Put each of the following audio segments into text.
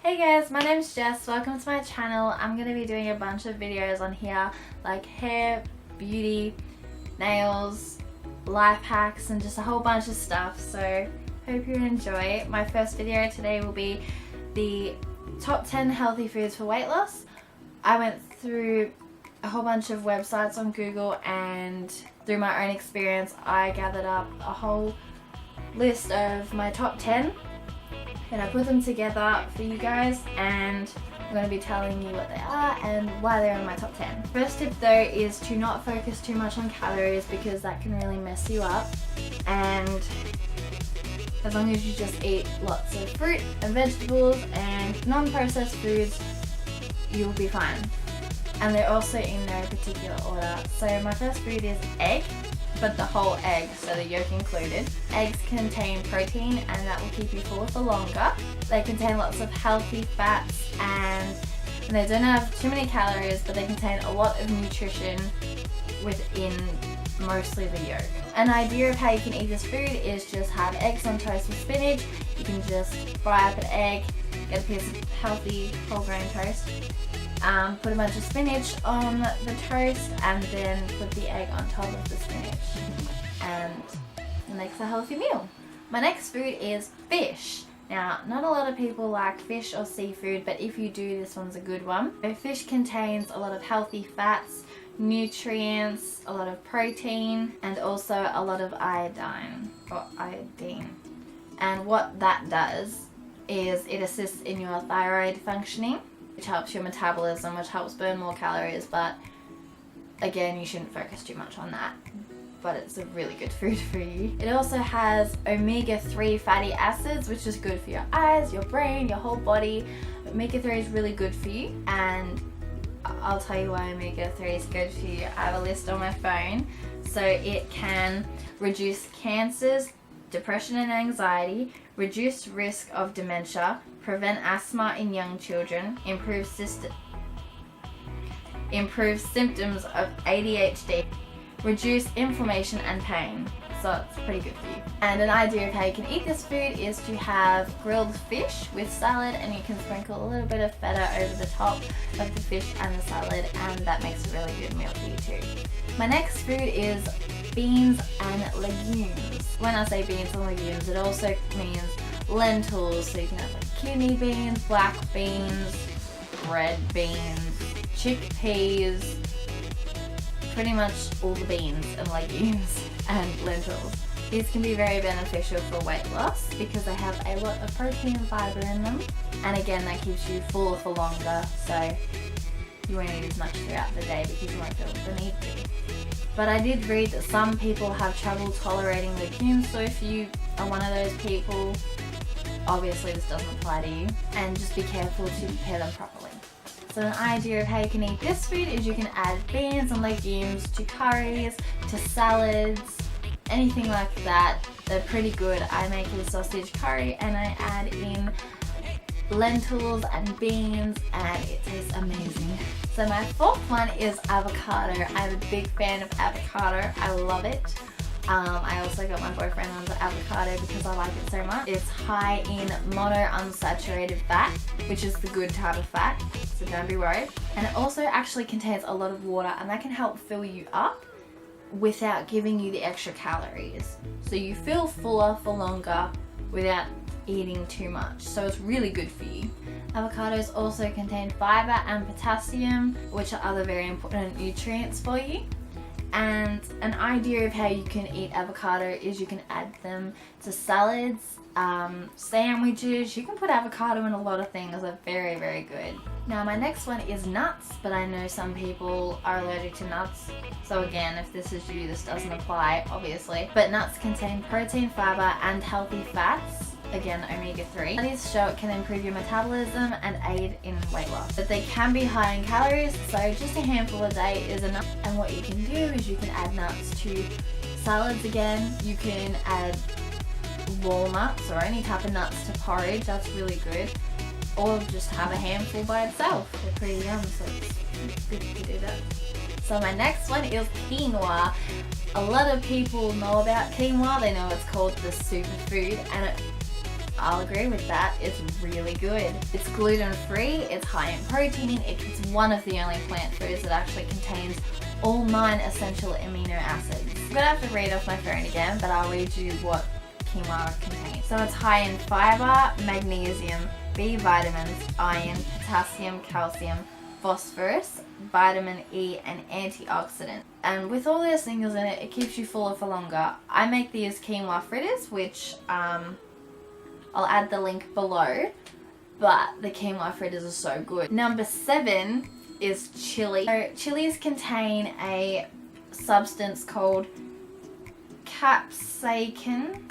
Hey guys, my name's Jess. Welcome to my channel. I'm going to be doing a bunch of videos on here like hair, beauty, nails, life hacks and just a whole bunch of stuff. So hope you enjoy. My first video today will be the top 10 healthy foods for weight loss. I went through a whole bunch of websites on Google and through my own experience I gathered up a whole list of my top 10. And I put them together for you guys and I'm going to be telling you what they are and why they're in my top 10. First tip though is to not focus too much on calories because that can really mess you up, and as long as you just eat lots of fruit and vegetables and non-processed foods, you'll be fine. And they're also in no particular order. So my first food is egg, but the whole egg, so the yolk included. Eggs contain protein and that will keep you full for longer. They contain lots of healthy fats and they don't have too many calories, but they contain a lot of nutrition within mostly the yolk. An idea of how you can eat this food is just have eggs on toast with spinach. You can just fry up an egg, get a piece of healthy whole grain toast, put a bunch of spinach on the toast and then put the egg on top of the spinach, and it makes a healthy meal. My next food is fish. Now, not a lot of people like fish or seafood, but if you do, this one's a good one. So fish contains a lot of healthy fats, nutrients, a lot of protein, and also a lot of iodine. And what that does is it assists in your thyroid functioning, which helps your metabolism, which helps burn more calories, but again, you shouldn't focus too much on that. But it's a really good food for you. It also has omega-3 fatty acids, which is good for your eyes, your brain, your whole body. Omega-3 is really good for you, and I'll tell you why omega-3 is good for you. I have a list on my phone. So it can reduce cancers, depression and anxiety, reduce risk of dementia, prevent asthma in young children, improve symptoms of ADHD, reduce inflammation and pain. So it's pretty good for you. And an idea of how you can eat this food is to have grilled fish with salad, and you can sprinkle a little bit of feta over the top of the fish and the salad, and that makes a really good meal for you too. My next food is beans and legumes. When I say beans and legumes, it also means lentils. So you can have like kidney beans, black beans, red beans, chickpeas, pretty much all the beans and legumes and lentils. These can be very beneficial for weight loss because they have a lot of protein and fiber in them, and again that keeps you fuller for longer, so you won't eat as much throughout the day because you won't feel the need to. But I did read that some people have trouble tolerating legumes, so if you are one of those people, obviously this doesn't apply to you, and just be careful to prepare them properly. So an idea of how you can eat this food is you can add beans and legumes to curries, to salads, anything like that. They're pretty good. I make a sausage curry and I add in lentils and beans and it tastes amazing. So my fourth one is avocado. I'm a big fan of avocado. I love it. I also got my boyfriend on the avocado because I like it so much. It's high in monounsaturated fat, which is the good type of fat, so don't be worried. And it also actually contains a lot of water, and that can help fill you up without giving you the extra calories. So you feel fuller for longer without eating too much, so it's really good for you. Avocados also contain fiber and potassium, which are other very important nutrients for you. And an idea of how you can eat avocado is you can add them to salads, sandwiches. You can put avocado in a lot of things. They're very, very good. Now my next one is nuts, but I know some people are allergic to nuts. So again, if this is you, this doesn't apply, obviously. But nuts contain protein, fiber, and healthy fats. Again, omega-3. Studies show it can improve your metabolism and aid in weight loss. But they can be high in calories, so just a handful a day is enough. And what you can do is you can add nuts to salads again. You can add walnuts or any type of nuts to porridge. That's really good. Or just have a handful by itself. They're pretty yum, so it's good to do that. So my next one is quinoa. A lot of people know about quinoa. They know it's called the superfood, and I'll agree with that. It's really good. It's gluten free, it's high in protein, it's one of the only plant foods that actually contains all 9 essential amino acids. I'm gonna have to read off my phone again, but I'll read you what quinoa contains. So it's high in fiber, magnesium, B vitamins, iron, potassium, calcium, phosphorus, vitamin E, and antioxidant. And with all those things in it, it keeps you fuller for longer. I make these quinoa fritters, which I'll add the link below, but the quinoa fritters are so good. Number 7 is chili. So chilies contain a substance called capsaicin.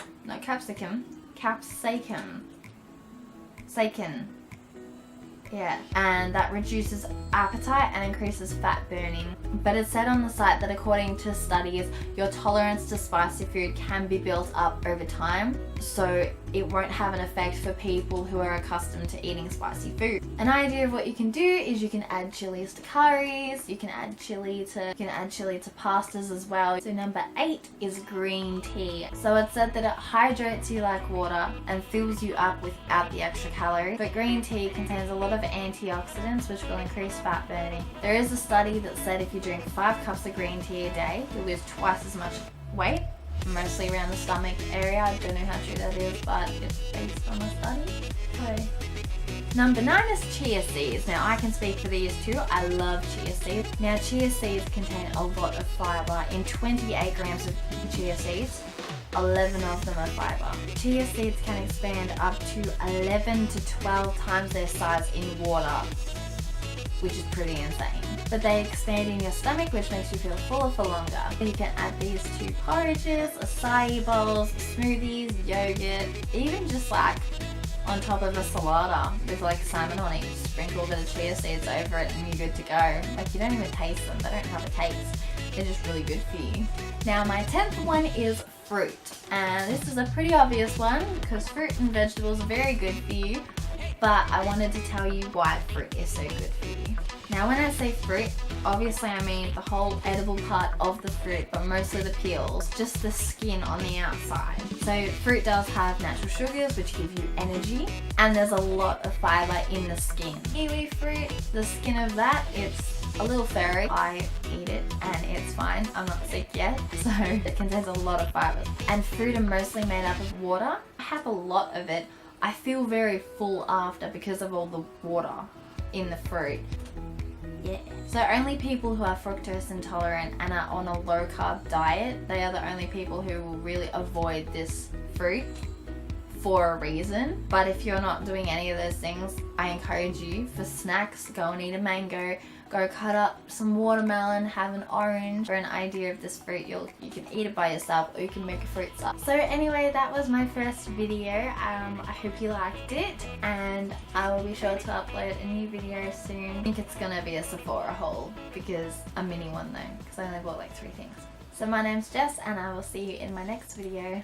Yeah, and that reduces appetite and increases fat burning. But it's said on the site that according to studies, your tolerance to spicy food can be built up over time, so it won't have an effect for people who are accustomed to eating spicy food. An idea of what you can do is you can add chilies to curries, you can add chili to pastas as well. So number 8 is green tea. So it's said that it hydrates you like water and fills you up without the extra calories. But green tea contains a lot of antioxidants which will increase fat burning. There is a study that said if you drink 5 cups of green tea a day, you'll lose twice as much weight, mostly around the stomach area. I don't know how true that is, but it's based on a study. So number 9 is chia seeds. Now I can speak for these too. I love chia seeds. Now chia seeds contain a lot of fiber. In 28 grams of chia seeds, 11 of them are fiber. Chia seeds can expand up to 11 to 12 times their size in water, which is pretty insane. But they expand in your stomach, which makes you feel fuller for longer. You can add these to porridges, acai bowls, smoothies, yogurt, even just like on top of a salada with like salmon on it. You sprinkle a bit of chia seeds over it and you're good to go. Like you don't even taste them, they don't have a taste. They're just really good for you. Now my 10th one is fruit. And this is a pretty obvious one because fruit and vegetables are very good for you, but I wanted to tell you why fruit is so good for you. Now when I say fruit, obviously I mean the whole edible part of the fruit, but mostly the peels, just the skin on the outside. So fruit does have natural sugars which give you energy, and there's a lot of fiber in the skin. Kiwi fruit, the skin of that, it's a little furry. I eat it and it's fine. I'm not sick yet, so it contains a lot of fiber. And fruit are mostly made up of water. I have a lot of it. I feel very full after because of all the water in the fruit. Yeah. So only people who are fructose intolerant and are on a low carb diet, they are the only people who will really avoid this fruit for a reason. But if you're not doing any of those things, I encourage you for snacks, go and eat a mango, go cut up some watermelon, have an orange. For an idea of this fruit, you can eat it by yourself or you can make a fruit salad. So anyway, that was my first video. I hope you liked it, and I will be sure to upload a new video soon. I think it's gonna be a Sephora haul, because a mini one though, because I only bought like 3 things. So my name's Jess and I will see you in my next video.